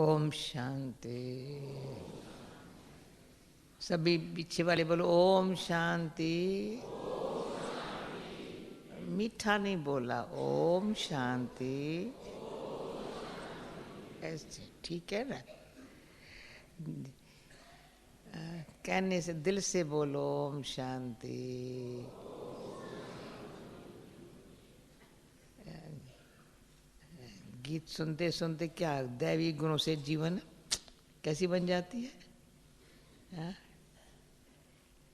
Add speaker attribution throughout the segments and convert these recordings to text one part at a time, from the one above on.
Speaker 1: ओम शांति। सभी पीछे वाले बोलो ओम शांति। मीठा नहीं बोला, ओम शांति। ऐसे ठीक है ना। कहने से दिल से बोलो ओम शांति। गीत सुनते सुनते क्या दैवी गुणों से जीवन कैसी बन जाती है। हाँ?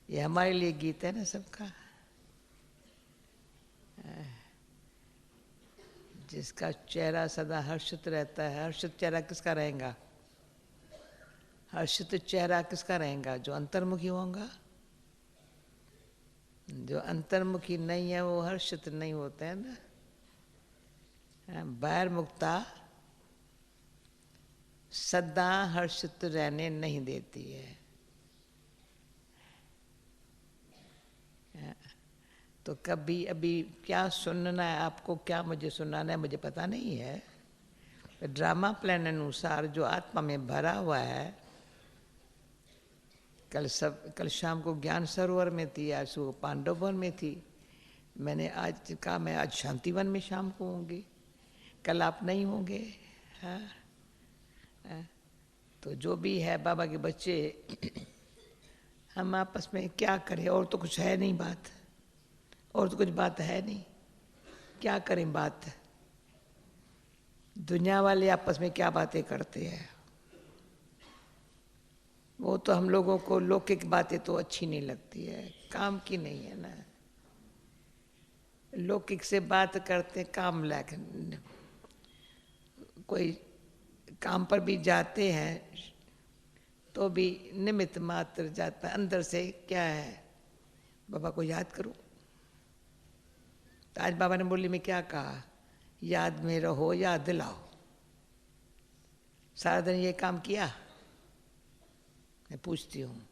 Speaker 1: ये हमारे लिए गीत है ना सबका। जिसका चेहरा सदा हर्षित रहता है, हर्षित चेहरा किसका रहेगा? हर्षित चेहरा किसका रहेगा? जो अंतर्मुखी होगा। जो अंतर्मुखी नहीं है वो हर्षित नहीं होते हैं ना। बहिर्मुखता सदा हर्षित रहने नहीं देती है। तो कभी अभी क्या सुनना है आपको, क्या मुझे सुनाना है मुझे पता नहीं है। ड्रामा प्लान अनुसार जो आत्मा में भरा हुआ है, कल शाम को ज्ञान सरोवर में थी, आज सुबह पांडव वन में थी। मैंने आज कहा मैं आज शांतिवन में शाम को होंगी, कल आप नहीं होंगे। हाँ? तो जो भी है बाबा के बच्चे, हम आपस में क्या करें, और तो कुछ है नहीं बात, और तो कुछ बात है नहीं, क्या करें बात। दुनिया वाले आपस में क्या बातें करते हैं, वो तो हम लोगों को लौकिक बातें तो अच्छी नहीं लगती है, काम की नहीं है ना। लौकिक से बात करते काम लायक, कोई काम पर भी जाते हैं तो भी निमित्त मात्र जाता, अंदर से क्या है बाबा को याद करो। तो आज बाबा ने बोली में क्या कहा, याद में रहो, याद दिलाओ। सारा दिन ये काम किया, मैं पूछती हूँ।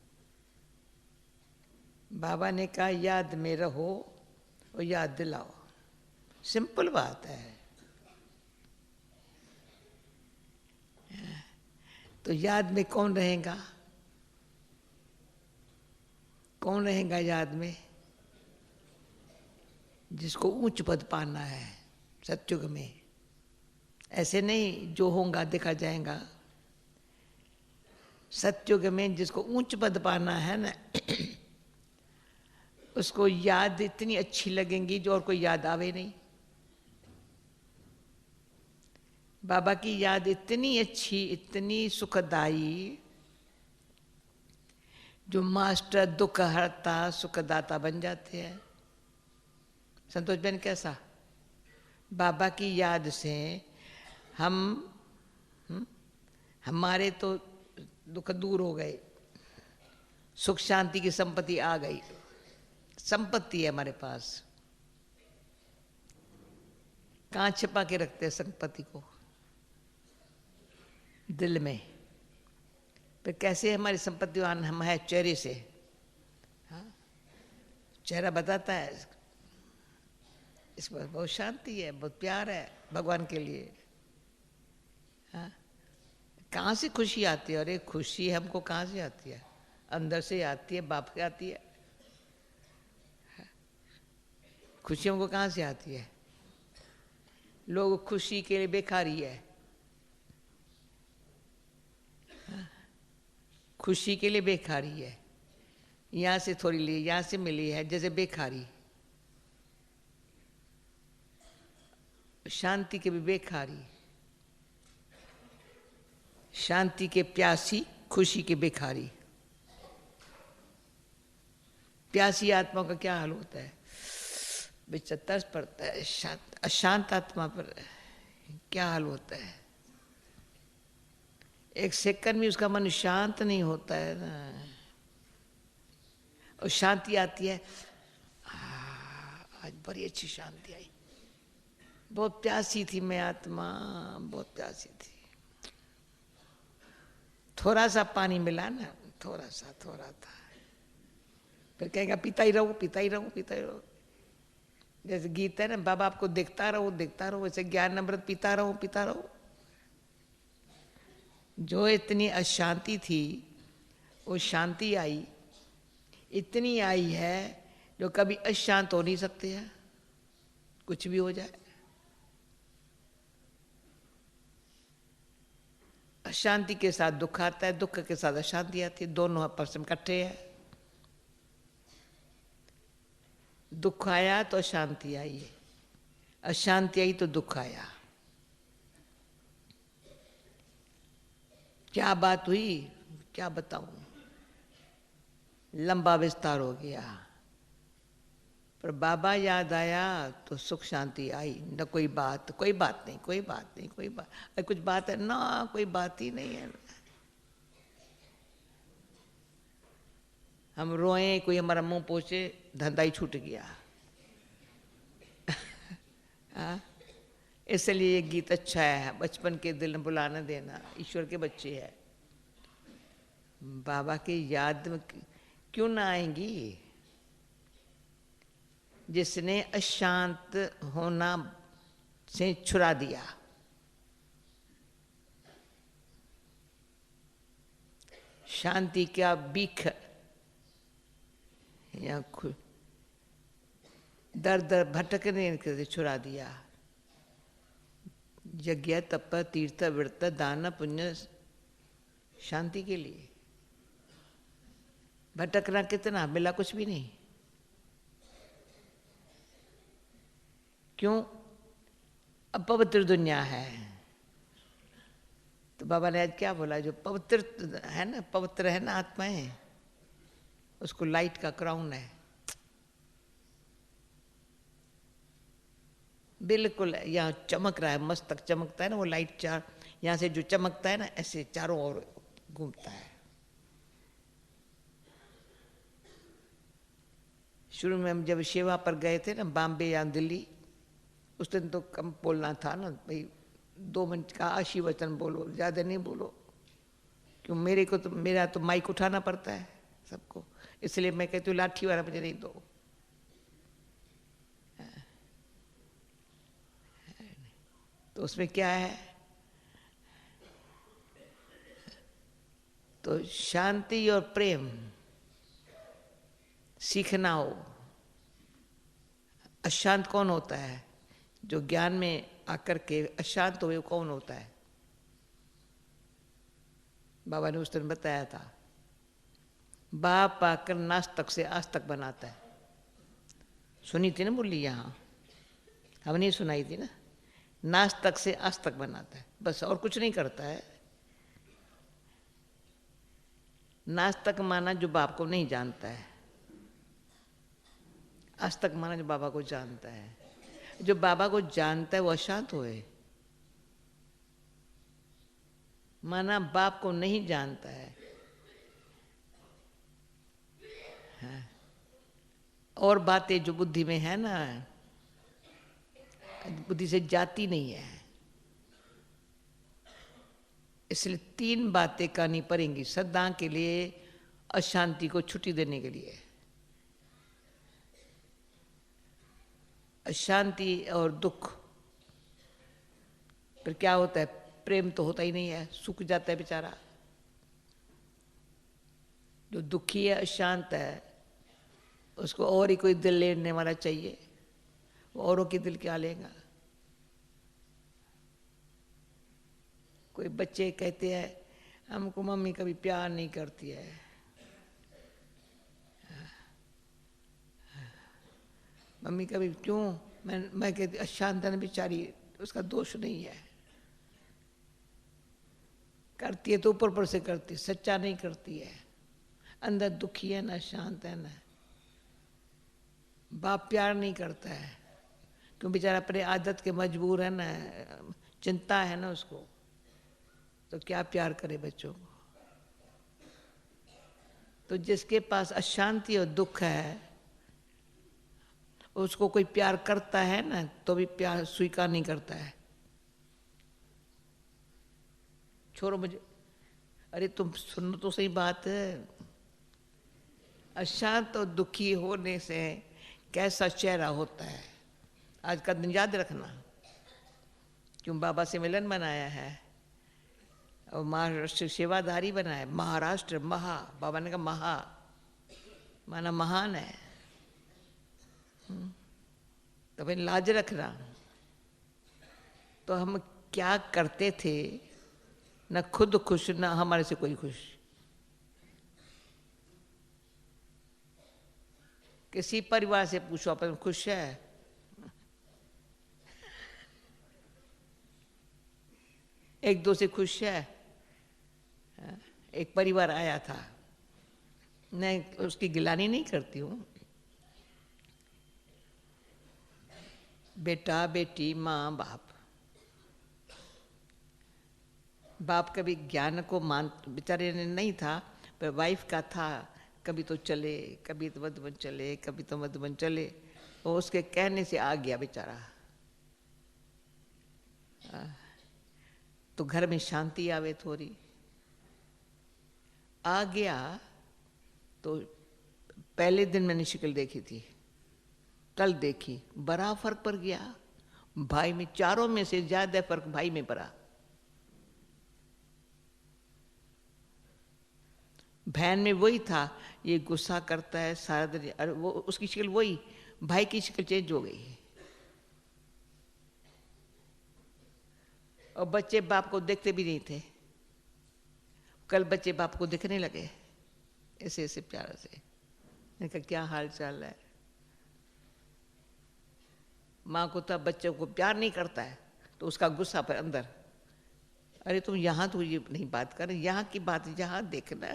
Speaker 1: बाबा ने कहा याद में रहो और याद दिलाओ, सिंपल बात है। तो याद में कौन रहेगा? कौन रहेगा याद में? जिसको उच्च पद पाना है सत्युग में। ऐसे नहीं जो होगा देखा जाएगा। सत्युग में जिसको ऊंच पद पाना है ना, उसको याद इतनी अच्छी लगेंगी जो और कोई याद आवे नहीं। बाबा की याद इतनी अच्छी, इतनी सुखदाई, जो मास्टर दुख हरता सुखदाता बन जाते हैं। संतोष बहन कैसा? बाबा की याद से हमारे तो दुख दूर हो गए, सुख शांति की संपत्ति आ गई। संपत्ति है हमारे पास। कहाँ छिपा के रखते हैं संपत्ति को? दिल में। फिर कैसे हमारी संपत्ति हम है? चेहरे से। हाँ? चेहरा बताता है इस पर बहुत शांति है, बहुत प्यार है भगवान के लिए। हाँ? कहाँ से खुशी आती है? अरे खुशी हमको कहाँ से आती है? अंदर से आती है, बाप से आती है। खुशी हमको कहाँ से आती है? लोग खुशी के लिए बेकारी है। खुशी के लिए बेकारी है। यहाँ से थोड़ी ली, यहाँ से मिली है, जैसे बेकारी। शांति के भी बेकारी, शांति के प्यासी, खुशी के बेकारी। प्यासी आत्मा का क्या हाल होता है? बेचारा तरस पड़ता है। अशांत आत्मा पर क्या हाल होता है? एक सेकंड में उसका मन शांत नहीं होता है ना। और शांति आती है, आज बड़ी अच्छी शांति आई, बहुत प्यासी थी मैं आत्मा, बहुत प्यासी थी। थोड़ा सा पानी मिला ना, थोड़ा था, फिर कहेगा पीता ही रहो, पीता ही रहो, पीता ही रहो। जैसे गीत है ना, बाबा आपको देखता रहो, देखता रहो, वैसे ज्ञान अमृत पीता रहो, पीता रहो। जो इतनी अशांति थी वो शांति आई, इतनी आई है जो कभी अशांत हो नहीं सकते हैं, कुछ भी हो जाए। अशांति के साथ दुख आता है, दुख के साथ अशांति आती है, दोनों आपस में इकट्ठे हैं। दुख आया तो अशांति आई, अशांति आई तो दुख आया। क्या बात हुई क्या बताऊं, लंबा विस्तार हो गया। पर बाबा याद आया तो सुख शांति आई। न कोई बात नहीं, कोई बात नहीं, कोई बात, अरे कुछ बात है ना, कोई बात ही नहीं है। हम रोए, कोई हमारा मुंह पोछे, धंधा ही छूट गया। इसलिए ये गीत अच्छा है, बचपन के दिल में बुलाने देना, ईश्वर के बच्चे हैं। बाबा की याद में क्यों ना आएंगी, जिसने अशांत होना से छुड़ा दिया। शांति क्या बीख या दर दर भटकने से छुड़ा दिया। यज्ञ तप तीर्थ व्रत दान पुण्य शांति के लिए। भटकना कितना, मिला कुछ भी नहीं। क्यों? अब पवित्र दुनिया है। तो बाबा ने आज क्या बोला, जो पवित्र है ना, पवित्र है ना आत्माएं, उसको लाइट का क्राउन है। बिल्कुल यहाँ चमक रहा है, मस्तक चमकता है ना, वो लाइट चार यहाँ से जो चमकता है ना, ऐसे चारों ओर घूमता है। शुरू में हम जब सेवा पर गए थे ना, बॉम्बे या दिल्ली, उस दिन तो कम बोलना था ना भाई, 2 मिनट का आशीर्वचन बोलो, ज़्यादा नहीं बोलो। क्यों, मेरे को तो मेरा तो माइक उठाना पड़ता है सबको, इसलिए मैं कहती हूँ लाठी वाला मुझे नहीं दो। तो उसमें क्या है, तो शांति और प्रेम सीखना हो। अशांत कौन होता है? जो ज्ञान में आकर के अशांत हुए, कौन होता है? बाबा ने उस दिन बताया था, बाप आकर नास्तिक से आस्तिक बनाता है। सुनी थी ना मुरली, यहाँ हम नहीं सुनाई थी ना। नास्तिक से आस्तिक बनाता है, बस, और कुछ नहीं करता है। नास्तिक माना जो बाप को नहीं जानता है, आस्तिक माना जो बाबा को जानता है। जो बाबा को जानता है वो अशांत हुए। माना बाप को नहीं जानता है, हाँ। और बातें जो बुद्धि में है ना, बुद्धि से जाती नहीं है। इसलिए 3 बातें करनी पड़ेंगी सदा के लिए, अशांति को छुट्टी देने के लिए। अशांति और दुख, फिर क्या होता है? प्रेम तो होता ही नहीं है, सूख जाता है बेचारा। जो दुखी है, अशांत है, उसको और ही कोई दिल लेने वाला चाहिए। वो औरों की दिल क्या लेगा? कोई बच्चे कहते हैं हमको मम्मी कभी प्यार नहीं करती है, मम्मी कभी, क्यों? मैं कहती अशांत है बेचारी, उसका दोष नहीं है। करती है तो ऊपर ऊपर से करती, सच्चा नहीं करती है। अंदर दुखी है ना, शांत है ना। बाप प्यार नहीं करता है, क्यों? बेचारा अपने आदत के मजबूर है ना, चिंता है ना उसको, तो क्या प्यार करे बच्चों को? तो जिसके पास अशांति और दुख है, उसको कोई प्यार करता है ना, तो भी प्यार स्वीकार नहीं करता है। छोड़ो मुझे, अरे तुम सुनो तो सही बात है। अशांत और दुखी होने से कैसा चेहरा होता है, आज का दिन याद रखना। क्यों? बाबा से मिलन बनाया है, और महाराष्ट्र सेवाधारी बना है, महाराष्ट्र महा, बाबा ने कहा महा माना महान है। तो भाई लाज रखना। तो हम क्या करते थे, न खुद खुश न हमारे से कोई खुश। किसी परिवार से पूछो अपन खुश है? एक दो से खुश है? एक परिवार आया था, मैं उसकी गिलानी नहीं करती हूँ, बेटा बेटी माँ बाप, बाप कभी ज्ञान को मान बेचारे ने नहीं था, पर वाइफ का था, कभी तो चले, कभी तो मधुबन चले, कभी तो मधुबन चले, वो उसके कहने से आ गया बेचारा। तो घर में शांति आवे थोड़ी, आ गया। तो पहले दिन मैंने शक्ल देखी थी, कल देखी, बड़ा फर्क पड़ गया भाई में। चारों में से ज्यादा फर्क भाई में पड़ा। बहन में वही था, ये गुस्सा करता है सारा दिन, अरे वो उसकी शक्ल वही, भाई की शक्ल चेंज हो गई। और बच्चे बाप को देखते भी नहीं थे, कल बच्चे बाप को दिखने लगे ऐसे ऐसे प्यारा से। मैंने कहा क्या हाल चाल है? माँ को तब बच्चों को प्यार नहीं करता है तो उसका गुस्सा पर अंदर, अरे तुम यहाँ तो ये नहीं बात कर, यहाँ की बात यहाँ देखना।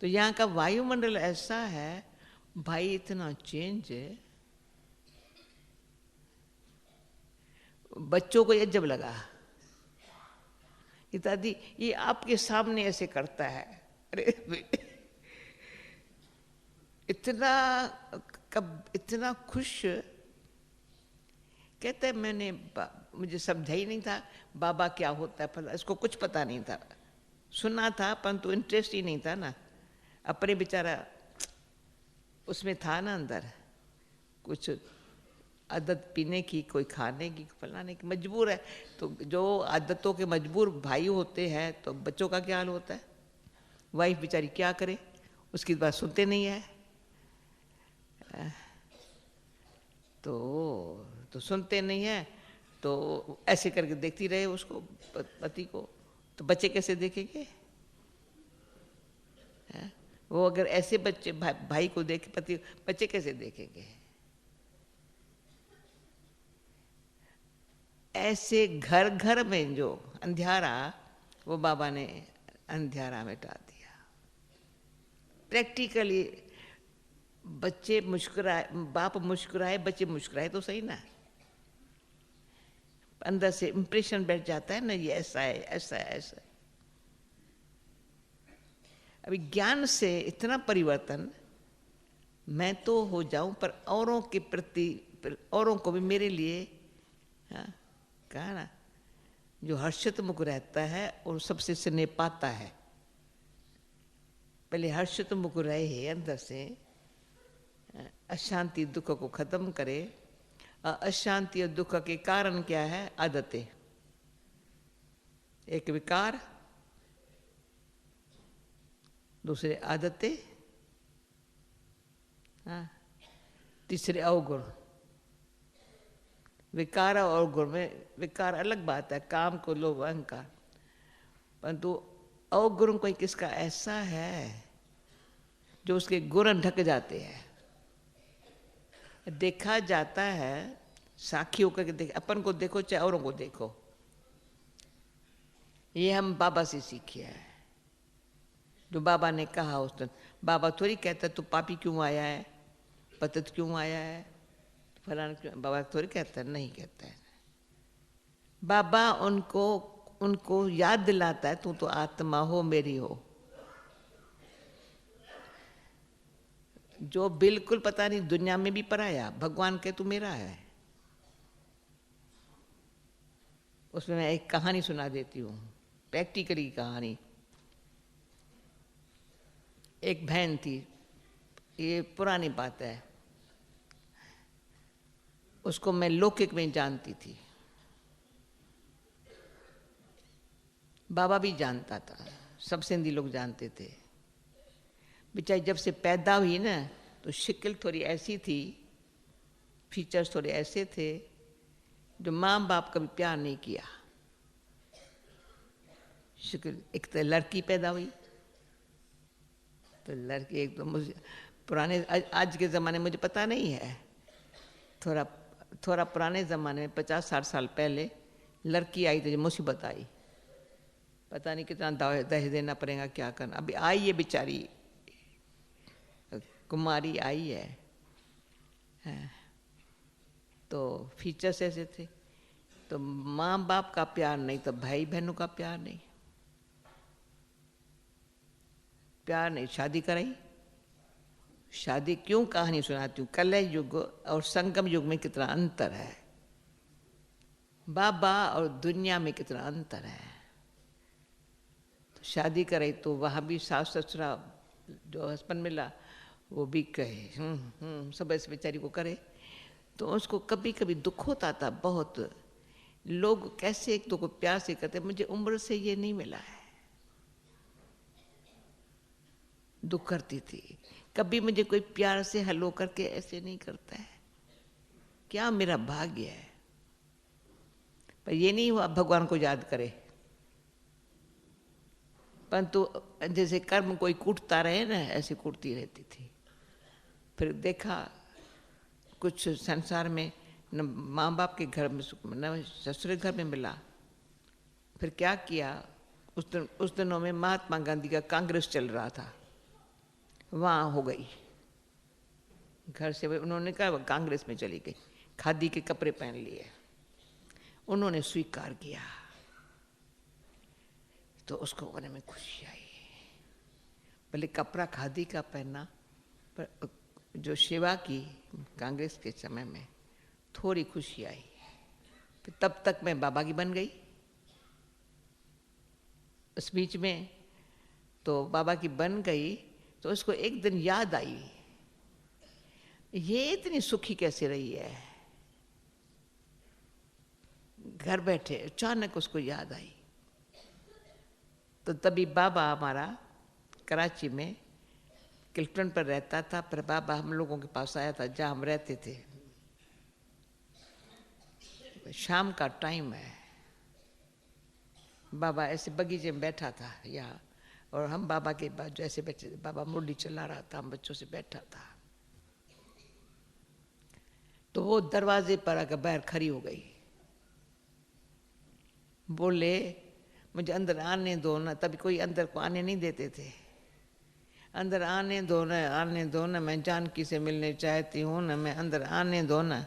Speaker 1: तो यहाँ का वायुमंडल ऐसा है, भाई इतना चेंज है। बच्चों को ये जब लगा कि दादी ये आपके सामने ऐसे करता है, अरे इतना कब इतना खुश। कहते हैं मैंने मुझे समझा ही नहीं था बाबा क्या होता है, फला इसको कुछ पता नहीं था, सुना था परंतु इंटरेस्ट ही नहीं था ना। अपने बेचारा उसमें था ना अंदर कुछ आदत पीने की, कोई खाने की, फलाने की, मजबूर है। तो जो आदतों के मजबूर भाई होते हैं तो बच्चों का क्या हाल होता है? वाइफ बेचारी क्या करे, उसकी बात सुनते नहीं है। तो सुनते नहीं है, तो ऐसे करके देखती रहे उसको, पति को, तो बच्चे कैसे देखेंगे? वो अगर ऐसे बच्चे भाई को देखे पति, बच्चे कैसे देखेंगे? ऐसे घर घर में जो अंधियारा, वो बाबा ने अंधियारा मिटा दिया प्रैक्टिकली। बच्चे मुस्कुराए, बाप मुस्कुराए, बच्चे मुस्कुराए तो सही ना, अंदर से इंप्रेशन बैठ जाता है ना, ये ऐसा है ऐसा है ऐसा है। अभी ज्ञान से इतना परिवर्तन मैं तो हो जाऊं, पर औरों के प्रति, औरों को भी मेरे लिए, हाँ कहा ना, जो हर्षित मुख रहता है और सबसे स्नेह पाता है। पहले हर्षित मुख रहे अंदर से, अशांति दुख को खत्म करे। अशांति और दुख के कारण क्या है? आदतें। एक विकार, दूसरे आदतें, हाँ, तीसरे अवगुण। विकार और गुण में, विकार अलग बात है, काम को लोभ अहंकार, परंतु अवगुण कोई किसका ऐसा है जो उसके गुण ढक जाते हैं, देखा जाता है, साक्षी होकर के देख, अपन को देखो चाहे औरों को देखो। ये हम बाबा से सीखे हैं, जो बाबा ने कहा उस दिन। बाबा थोड़ी कहता तू पापी क्यों आया है, पतित क्यों आया है, फलाना क्यों, बाबा थोड़ी कहता है, नहीं कहता है। बाबा उनको याद दिलाता है तू तो आत्मा हो, मेरी हो। जो बिल्कुल पता नहीं, दुनिया में भी पराया, भगवान के तू मेरा है। उसमें मैं एक कहानी सुना देती हूँ, प्रैक्टिकली कहानी। एक बहन थी, ये पुरानी बात है, उसको मैं लौकिक में जानती थी। बाबा भी जानता था, सब सिंधी लोग जानते थे। बेचारी जब से पैदा हुई ना तो शक्ल थोड़ी ऐसी थी, फीचर्स थोड़े ऐसे थे जो माँ बाप कभी प्यार नहीं किया। शक्ल, एक तो लड़की पैदा हुई तो लड़की, एक तो मुझे पुराने, आज के ज़माने में मुझे पता नहीं है, थोड़ा थोड़ा पुराने ज़माने में 50-60 साल पहले लड़की आई तो जो मुसीबत आई, पता नहीं कितना दहेज देना पड़ेगा, क्या करना। अभी आई है बेचारी, कुमारी आई है। तो फीचर्स ऐसे थे, तो माँ बाप का प्यार नहीं तो भाई बहनों का प्यार नहीं, प्यार नहीं, शादी कराई। शादी क्यों कहानी सुनाती हूँ, कलह युग और संगम युग में कितना अंतर है, बाबा और दुनिया में कितना अंतर है। तो शादी कराई तो वहाँ भी सास ससुरा जो हस्बैंड मिला वो भी कहे सब इस बेचारी को करे, तो उसको कभी कभी दुख होता था बहुत। लोग कैसे एक दो को प्यार से करते, मुझे उम्र से ये नहीं मिला है, दुख करती थी। कभी मुझे कोई प्यार से हेलो करके ऐसे नहीं करता है, क्या मेरा भाग्य है। पर ये नहीं हुआ भगवान को याद करे, परंतु जैसे कर्म कोई कूटता रहे ना, ऐसे कूटती रहती थी। फिर देखा कुछ संसार में न माँ बाप के घर में न ससुर घर में मिला। फिर क्या किया, उस दिनों में महात्मा गांधी का कांग्रेस चल रहा था, वहाँ हो गई। घर से उन्होंने कहा कांग्रेस में चली गई, खादी के कपड़े पहन लिए, उन्होंने स्वीकार किया, तो उसको होने में खुशी आई। भले कपड़ा खादी का पहनना, पर जो सेवा की कांग्रेस के समय में थोड़ी खुशी आई। फिर तब तक मैं बाबा की बन गई। उस बीच में तो बाबा की बन गई तो उसको एक दिन याद आई, ये इतनी सुखी कैसे रही है। घर बैठे अचानक उसको याद आई, तो तभी बाबा हमारा कराची में किल्टन पर रहता था, पर बाबा हम लोगों के पास आया था जहाँ हम रहते थे। शाम का टाइम है, बाबा ऐसे बगीचे में बैठा था यहाँ, और हम बाबा के बाद जैसे बैठे, बाबा मुरली चला रहा था, हम बच्चों से बैठा था। तो वो दरवाजे पर आकर बाहर खड़ी हो गई, बोले मुझे अंदर आने दो ना। तभी कोई अंदर को आने नहीं देते थे। अंदर आने दो ना, आने दो ना, मैं जानकी से मिलने चाहती हूँ ना, मैं अंदर आने दो ना।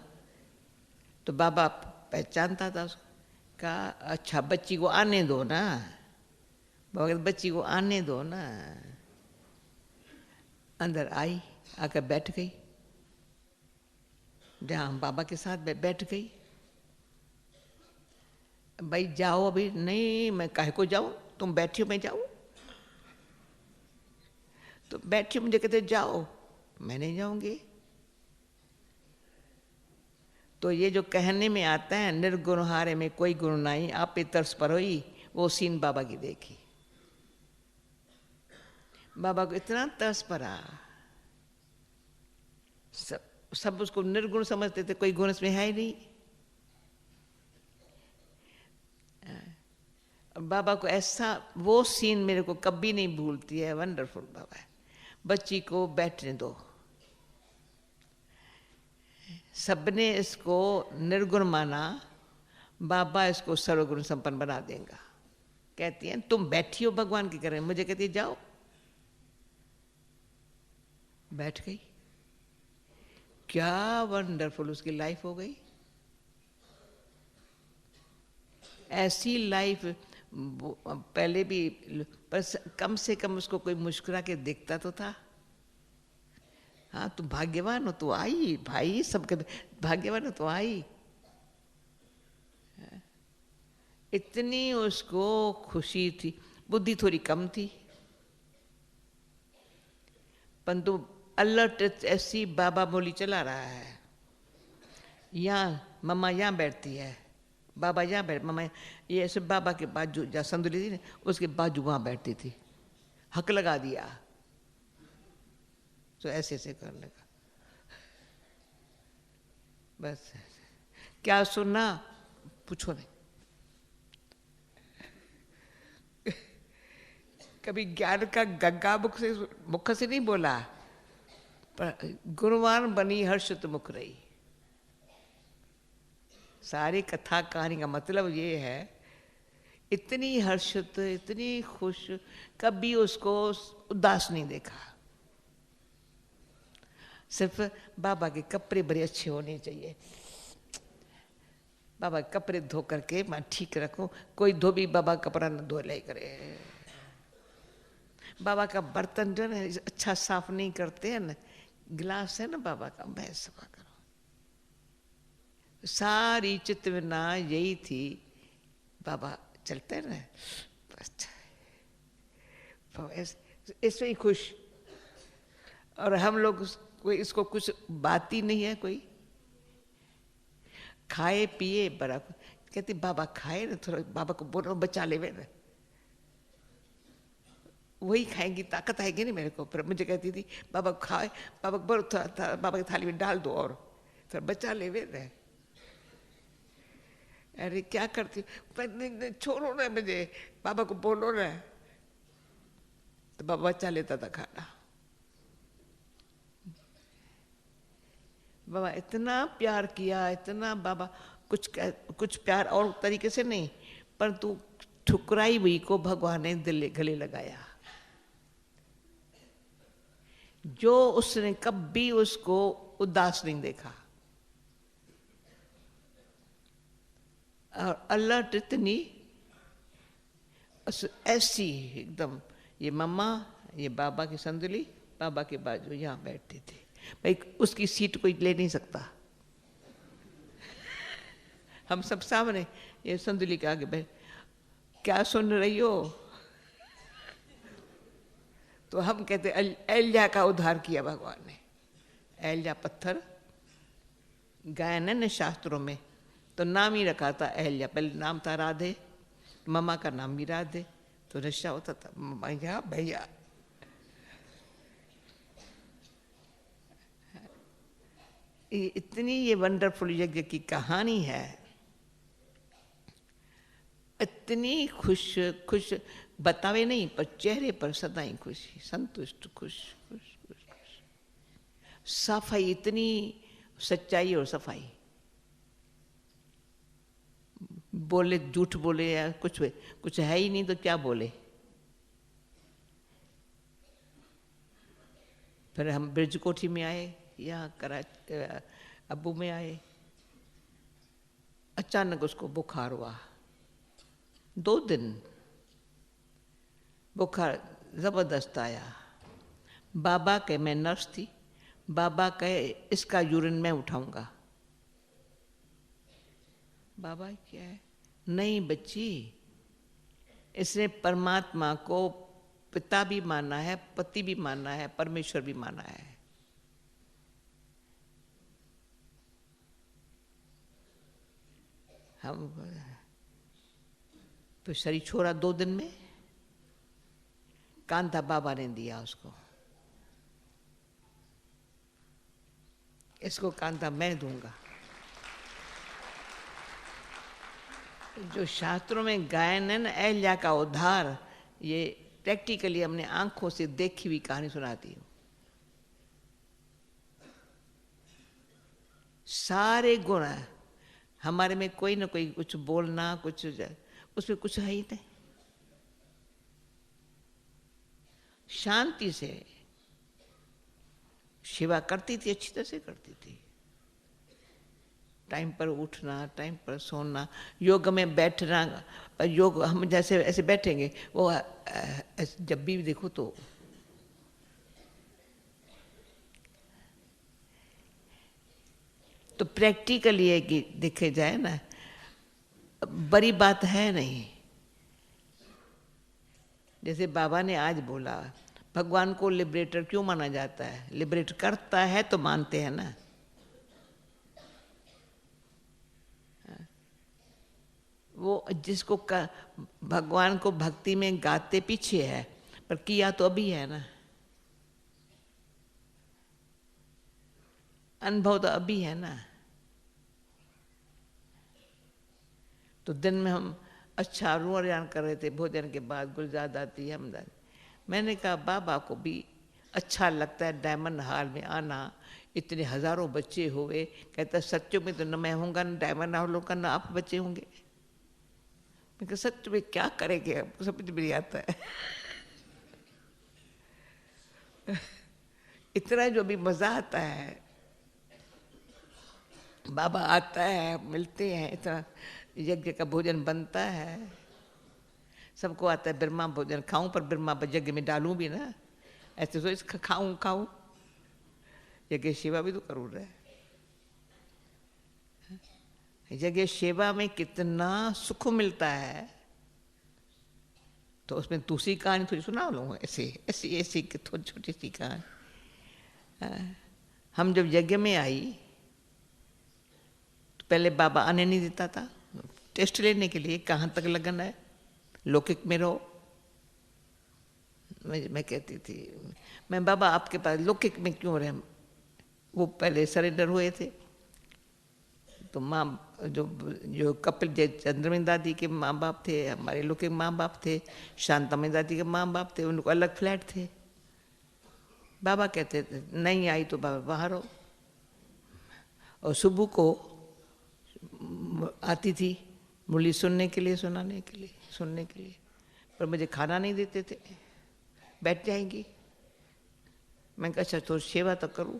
Speaker 1: तो बाबा पहचानता था उसको, कहा अच्छा बच्ची को आने दो ना। बाबा कहते बच्ची को आने दो ना। अंदर आई, आकर बैठ गई जहाँ हम बाबा के साथ बैठ गई। भाई जाओ, अभी नहीं, मैं काहे को जाऊं, तुम बैठी हो मैं जाऊं। तो बैठी, मुझे कहते जाओ, मैं नहीं जाऊंगी। तो ये जो कहने में आता है निर्गुण हारे में कोई गुण नहीं, आप पे तरस पर होई, वो सीन बाबा की देखी। बाबा को इतना तरस पड़ा, सब उसको निर्गुण समझते थे, कोई गुण इसमें है ही नहीं। बाबा को ऐसा वो सीन मेरे को कभी नहीं भूलती है, वंडरफुल बाबा है। बच्ची को बैठने दो, सबने इसको निर्गुण माना, बाबा इसको सर्वगुण संपन्न बना देगा। कहती हैं तुम बैठी हो भगवान की करें, मुझे कहती है जाओ। बैठ गई, क्या वंडरफुल उसकी लाइफ हो गई। ऐसी लाइफ पहले भी, पर कम से कम उसको कोई मुस्कुरा के देखता तो था। हाँ तू भाग्यवान हो, तू आई भाई, सबके भाग्यवान हो, तो आई। इतनी उसको खुशी थी। बुद्धि थोड़ी कम थी, परंतु अलर्ट ऐसी बाबा बोली चला रहा है। यहाँ मम्मा यहाँ बैठती है, बाबा यहाँ बैठ, मम्मा ये ऐसे बाबा के बाजू जहाँ संदुली थी ना उसके बाजू वहाँ बैठती थी, हक लगा दिया तो ऐसे ऐसे करने का। बस क्या सुनना पूछो नहीं। कभी ज्ञान का गंगा मुख से नहीं बोला, पर गुणवान बनी हर्षित मुख रही। सारी कथा कहानी का मतलब ये है, इतनी हर्षित, इतनी खुश, कभी उसको उदास नहीं देखा। सिर्फ बाबा के कपड़े बड़े अच्छे होने चाहिए, बाबा के कपड़े धो करके मैं ठीक रखूं, कोई धोबी बाबा कपड़ा न धो ले करे। बाबा का बर्तन जो है अच्छा साफ नहीं करते हैं ना, गिलास है ना बाबा का, मैं सफा करो। सारी चित्तवना यही थी, बाबा चलते ना इसमें ही खुश। और हम लोग कोई इसको कुछ बात ही नहीं है, कोई खाए पिए बड़ा कहती बाबा खाए ना, थोड़ा बाबा को बोलो बचा ले ना, वही खाएंगी, ताकत आएगी नहीं मेरे को। पर मुझे कहती थी बाबा खाए, बाबा बोलो थोड़ा बाबा की थाली में डाल दो और थोड़ा बचा ले ना। अरे क्या करती, छोड़ो ना मुझे, बाबा को बोलो ना, तो बाबा बचा लेता था खाना। बाबा इतना प्यार किया, इतना बाबा कुछ प्यार और तरीके से नहीं, परंतु ठुकराई हुई को भगवान ने दिल गले लगाया। जो उसने कभी उसको उदास नहीं देखा, और अलर्ट इतनी ऐसी एकदम। ये मम्मा, ये बाबा की संदुली बाबा के बाजू यहाँ बैठती थी, भाई उसकी सीट कोई ले नहीं सकता। हम सब सामने, ये संदुली के आगे बैठ, क्या सुन रही हो? तो हम कहते एलिया का उद्धार किया भगवान ने। एलिया पत्थर गायन है न शास्त्रों में, तो नाम ही रखा था एलिया। पहले नाम था राधे, मम्मा का नाम भी राधे, तो नशा होता था भैया भैया। इतनी ये वंडरफुल यज्ञ की कहानी है, इतनी खुश खुश बतावे नहीं, पर चेहरे पर सदा ही खुशी, संतुष्ट, खुश खुश खुश खुश। सफाई, इतनी सच्चाई और सफाई। बोले झूठ बोले या कुछ है ही नहीं तो क्या बोले। फिर हम ब्रिज कोठी में आए, यहाँ अब्बू में आए, अचानक उसको बुखार हुआ। 2 दिन बुखार जबरदस्त आया। बाबा के, मैं नर्स थी, बाबा कहे इसका यूरिन मैं उठाऊंगा। बाबा क्या है? नहीं बच्ची, इसने परमात्मा को पिता भी माना है, पति भी माना है, परमेश्वर भी माना है। हम तो शरीर छोड़ा 2 दिन में, कांता बाबा ने दिया उसको, इसको कांता मैं दूंगा। जो शास्त्रों में गायन है ना, एलिया का उद्धार, ये प्रैक्टिकली हमने आंखों से देखी हुई कहानी सुनाती हूँ। सारे गुण हमारे में, कोई ना कोई कुछ बोलना, कुछ उसमें कुछ है ही नहीं। शांति से सेवा करती थी, अच्छी तरह से करती थी। टाइम पर उठना, टाइम पर सोना, योग में बैठना। योग हम जैसे ऐसे बैठेंगे, वो जब भी देखो तो प्रैक्टिकली है कि देखे जाए ना, बड़ी बात है नहीं। जैसे बाबा ने आज बोला, भगवान को लिबरेटर क्यों माना जाता है? लिबरेट करता है तो मानते हैं ना। वो जिसको भगवान को भक्ति में गाते पीछे है, पर किया तो अभी है ना, अनुभव तो अभी है ना। तो दिन में हम अच्छा रोयान कर रहे थे, भोजन के बाद गुलजार आती हमदर्द। मैंने कहा बाबा को भी अच्छा लगता है डायमंड हॉल में आना, इतने हजारों बच्चे हुए। कहता सच्चों में तो न मैं होऊंगा न डायमंड हॉल का, न आप बच्चे होंगे। मैं कहा सच में क्या करेंगे, समझ में नहीं आता है। इतना जो भी मजा आता है, बाबा आता है, मिलते हैं, इतना यज्ञ का भोजन बनता है, सबको आता है ब्रह्मा भोजन खाऊं, पर ब्रह्मा यज्ञ में डालूं भी ना, ऐसे सोच खाऊं यज्ञ सेवा भी तो करूँ रहे। यज्ञ सेवा में कितना सुख मिलता है, तो उसमें दूसरी कहानी थोड़ी सुना लूँ, ऐसी थोड़ी छोटी सी कहानी। हम जब यज्ञ में आई तो पहले बाबा आने नहीं देता था, टेस्ट लेने के लिए कहाँ तक लगन है, लौकिक में रहो। मैं कहती थी, मैं बाबा आपके पास लौकिक में क्यों रहे। वो पहले सरेंडर हुए थे, तो माँ जो कपिल चंद्रमणि दादी के माँ बाप थे, हमारे लोग के माँ बाप थे, शांतामणि दादी के माँ बाप थे, उनको अलग फ्लैट थे। बाबा कहते थे नहीं आई तो बाबा बाहर हो। और सुबह को आती थी मुरली सुनने के लिए, सुनाने के लिए, सुनने के लिए, पर मुझे खाना नहीं देते थे, बैठ जाएंगी। मैं कहा अच्छा तो सेवा तो करूँ,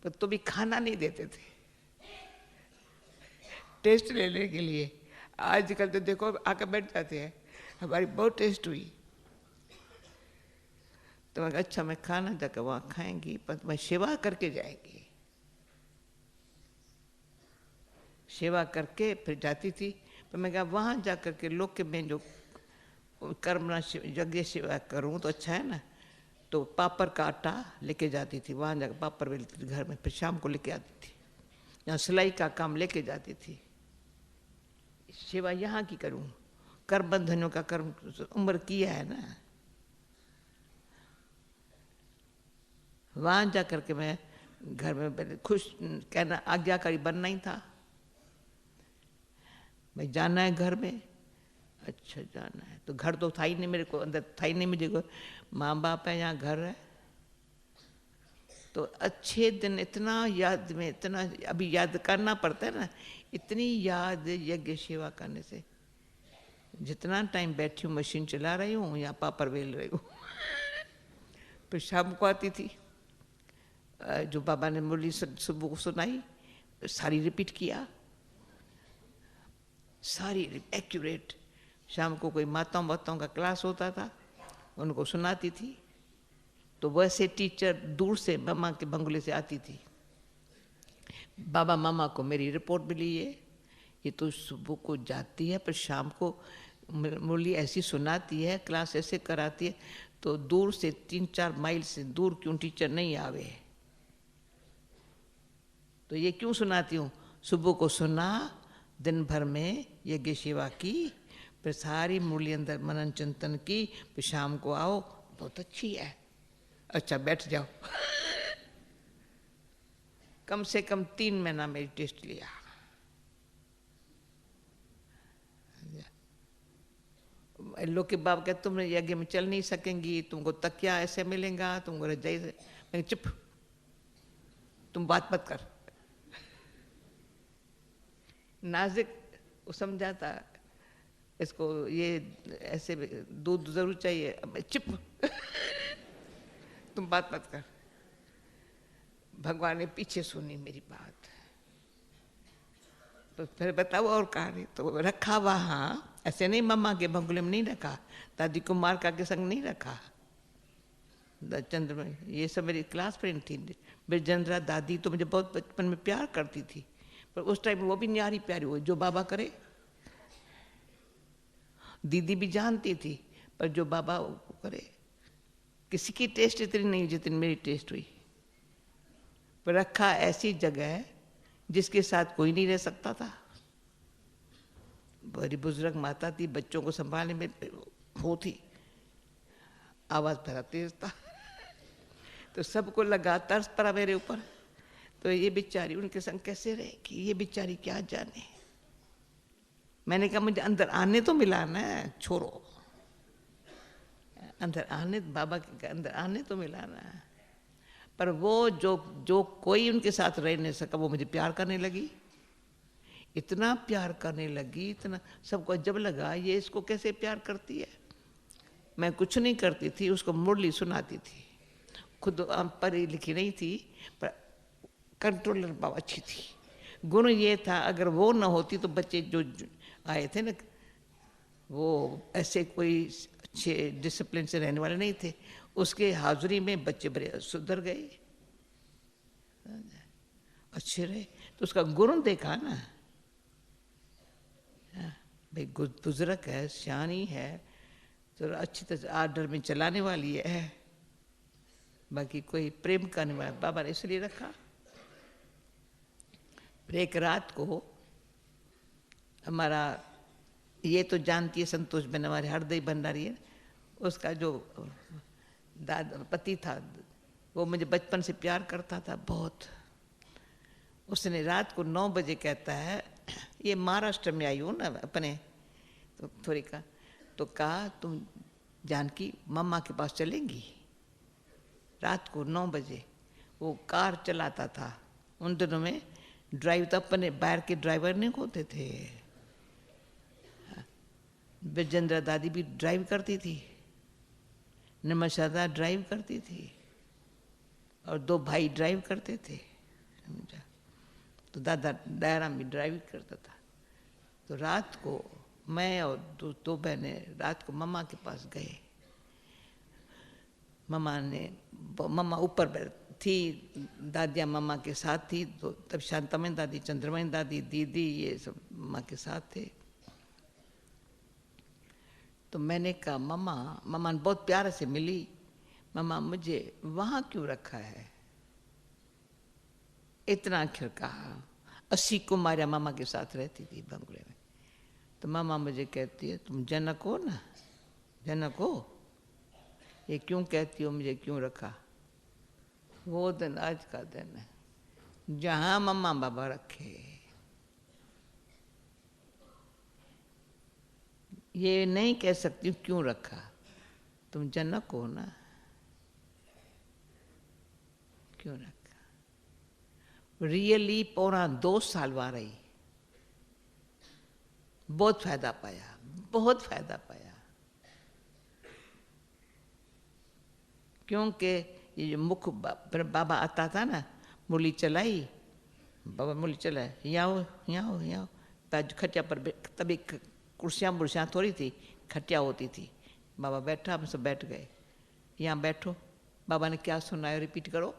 Speaker 1: पर तो भी खाना नहीं देते थे टेस्ट लेने के लिए। आजकल तो देखो आकर बैठ जाते हैं, हमारी बहुत टेस्ट हुई। तो मैं अच्छा मैं खाना जाकर वहाँ खाएंगी, पर मैं सेवा करके जाएंगी। सेवा करके फिर जाती थी, पर मैं कहा वहाँ जा कर के लोग के मैं जो कर्म यज्ञ सेवा करूँ तो अच्छा है ना। तो पापड़ का आटा लेके जाती थी, वहाँ जाकर पापड़ बेलती थी घर में, फिर शाम को लेके आती थी। यहाँ सिलाई का काम लेके जाती थी। सेवा यहाँ की करूँ, कर्म बंधनों का कर्म उम्र किया है ना, वहाँ जा करके मैं घर में खुश कहना, आज्ञाकारी बनना ही था। भाई जाना है घर में, अच्छा जाना है, तो घर तो था ही नहीं मेरे को, अंदर था ही नहीं मुझे को, माँ बाप है यहाँ घर है। तो अच्छे दिन इतना याद में, इतना अभी याद करना पड़ता है ना, इतनी याद यज्ञ सेवा करने से। जितना टाइम बैठी हूँ मशीन चला रही हूँ या पापड़ बेल रही हूँ। फिर शाम को आती थी, जो बाबा ने मुरली सुबह को सुनाई सारी रिपीट किया, सारी एक्यूरेट। शाम को कोई माताओं बाताओं का क्लास होता था, उनको सुनाती थी। तो वैसे टीचर दूर से मामा के बंगले से आती थी, बाबा मामा को मेरी रिपोर्ट मिली है, ये तो सुबह को जाती है पर शाम को मुरली ऐसी सुनाती है, क्लास ऐसे कराती है, तो दूर से 3-4 माइल से दूर क्यों टीचर नहीं आवे। तो ये क्यों सुनाती हूँ, सुबह को सुना, दिन भर में यज्ञ सेवा की, फिर सारी मुरली अंदर मनन चिंतन की, फिर शाम को आओ, बहुत अच्छी है, अच्छा बैठ जाओ। कम से कम 3 महीना मेरी टेस्ट लिया। लोग के बाप कहते तुम यज्ञ में चल नहीं सकेंगी, तुमको तकिया ऐसे मिलेगा, तुमको रजाई से। मैं चुप, तुम बात मत कर। नाजिक वो समझाता, इसको ये ऐसे दूध जरूर चाहिए, मैं चुप। तुम बात मत कर। भगवान ने पीछे सुनी मेरी बात, तो फिर बताओ और कहानी। तो रखा वहाँ, ऐसे नहीं मम्मा के बंगले में नहीं रखा, दादी कुमार का के संग नहीं रखा, चंद्रमा, ये सब मेरी क्लास फ्रेंड थी। बिरजेंद्रा दादी तो मुझे बहुत बचपन में प्यार करती थी, पर उस टाइम वो भी न्यारी प्यारी हुई, जो बाबा करे। दीदी भी जानती थी, पर जो बाबा करे, किसी की टेस्ट इतनी नहीं जितनी मेरी टेस्ट हुई। पर रखा ऐसी जगह जिसके साथ कोई नहीं रह सकता था, बड़ी बुजुर्ग माता थी, बच्चों को संभालने में वो थी, आवाज़ बड़ा तेज था। तो सबको लगा तरस पड़ा मेरे ऊपर। तो ये बेचारी उनके संग कैसे रहेगी, ये बेचारी क्या जाने। मैंने कहा मुझे अंदर आने तो मिला ना, छोड़ो, अंदर आने, बाबा के अंदर आने तो मिला ना। पर वो जो कोई उनके साथ रह नहीं सका, वो मुझे प्यार करने लगी, इतना प्यार करने लगी, इतना सबको जब लगा ये इसको कैसे प्यार करती है। मैं कुछ नहीं करती थी, उसको मुरली सुनाती थी, खुद पढ़ी लिखी नहीं थी, पर कंट्रोलर बहुत अच्छी थी। गुण ये था, अगर वो न होती तो बच्चे जो आए थे ना, वो ऐसे कोई अच्छे डिसिप्लिन से रहने वाले नहीं थे। उसके हाजिरी में बच्चे बड़े सुधर गए, अच्छे रहे। तो उसका गुण देखा ना, भाई बुजुर्ग है, सियानी है, तो अच्छी तरह आर्डर में चलाने वाली है, बाकी कोई प्रेम करने वाला बाबा ने इसलिए रखा। फिर एक रात को हमारा, ये तो जानती है संतोष बहन, हमारे हरदई भंडारी है, उसका जो दादा पति था वो मुझे बचपन से प्यार करता था बहुत। उसने रात को 9 बजे कहता है, ये महाराष्ट्र में आई हूँ ना अपने, तो थोड़ी का तो कहा तुम जानकी मम्मा के पास चलेंगी। रात को 9 बजे वो कार चलाता था। उन दिनों में ड्राइव तो अपने बाहर के ड्राइवर नहीं होते थे। विजेंद्र दादी भी ड्राइव करती थी, नमशादा ड्राइव करती थी, और 2 भाई ड्राइव करते थे, समझा। तो दादा दयाराम भी ड्राइव करता था। तो रात को मैं और 2 बहनें रात को मम्मा के पास गए। मम्मा ऊपर थी, दादियाँ मम्मा के साथ थी, तो तब शांतामयी दादी, चंद्रमयी दादी, दीदी, ये सब मम्मा के साथ थे। तो मैंने कहा मम्मा ने बहुत प्यार से मिली, मम्मा मुझे वहाँ क्यों रखा है, इतना आखिर कहा। 80 कुमारियाँ मामा के साथ रहती थी बंगले में। तो मामा मुझे कहती है तुम जनक हो ना, जनक हो, ये क्यों कहती हो मुझे क्यों रखा। वो दिन आज का दिन है जहाँ मम्मा बाबा रखे। ये नहीं कह सकती क्यों रखा, तुम जनक हो ना, क्यों रखा। रियली पौना 2 साल वहाँ रही, बहुत फायदा पाया, बहुत फायदा पाया। क्योंकि ये जो मुख बाबा आता था ना, मुरली चलाई, बाबा मुरली चलाए, यहाँ आओ, खटिया पर, तभी कुर्सियाँ बुर्सियाँ थोड़ी थी, खटिया होती थी। बाबा बैठा, हम सब बैठ गए, यहाँ बैठो, बाबा ने क्या सुनाया रिपीट करो,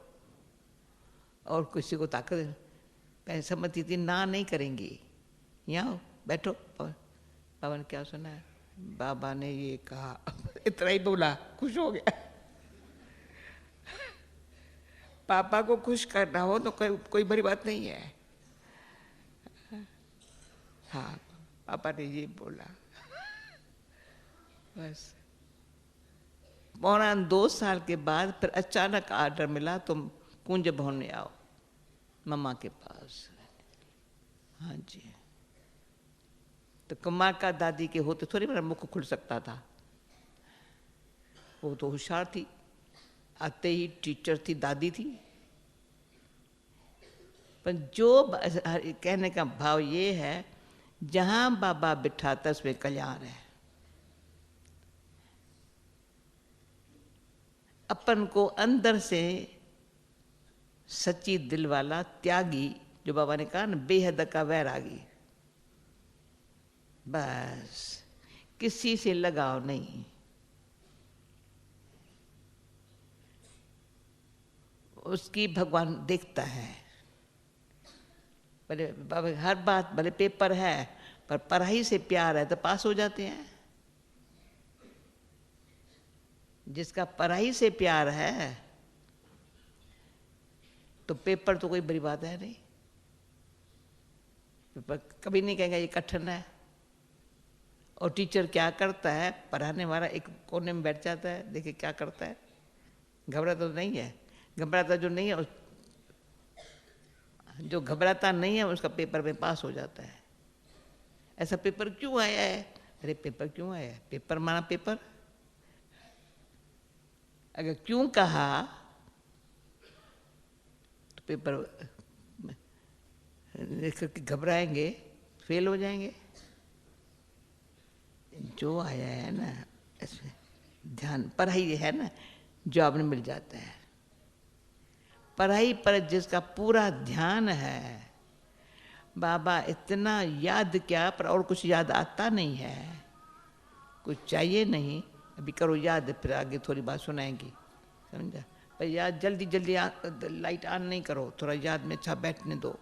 Speaker 1: और किसी को ताकत पहले समझती थी ना नहीं करेंगी, यहाँ बैठो। बाबा ने क्या सुनाया, बाबा ने ये कहा, इतना ही बोला, खुश हो गया। पापा को खुश करना हो तो कोई बड़ी बात नहीं है। हाँ, पापा ने ये बोला, बस। पौना 2 साल के बाद फिर अचानक आर्डर मिला तुम कुंज भवन में आओ, मम्मा के पास। हाँ जी। तो कुमार का दादी के होते थोड़ी मेरा मुख खुल सकता था, वो तो होशियार थी, आते ही टीचर थी, दादी थी। पर जो कहने का भाव ये है, जहां बाबा बिठाता उसमें कल्याण है। अपन को अंदर से सच्ची दिल वाला त्यागी, जो बाबा ने कहा ना, बेहद का वैरागी, बस किसी से लगाव नहीं। उसकी भगवान देखता है। भले बाबा हर बात, भले पेपर है, पर पढ़ाई से प्यार है तो पास हो जाते हैं। जिसका पढ़ाई से प्यार है तो पेपर तो कोई बड़ी बात है नहीं। पेपर कभी नहीं कहेंगे ये कठिन है, और टीचर क्या करता है, पढ़ाने वाला एक कोने में बैठ जाता है, देखिए क्या करता है, घबराता तो नहीं है, घबराता जो नहीं है जो घबराता नहीं है उसका पेपर में पास हो जाता है। ऐसा पेपर क्यों आया है? अरे पेपर क्यों आया है, पेपर माना पेपर। अगर क्यों कहा तो पेपर देख करके घबराएंगे, फेल हो जाएंगे। जो आया है ना इसमें ध्यान, पढ़ाई है ना, जॉब में मिल जाता है। पढ़ाई पर जिसका पूरा ध्यान है, बाबा इतना याद क्या, पर और कुछ याद आता नहीं है, कुछ चाहिए नहीं, अभी करो याद, फिर आगे थोड़ी बात सुनाएंगी, समझा। पर याद जल्दी जल्दी लाइट ऑन नहीं करो, थोड़ा याद में अच्छा बैठने दो।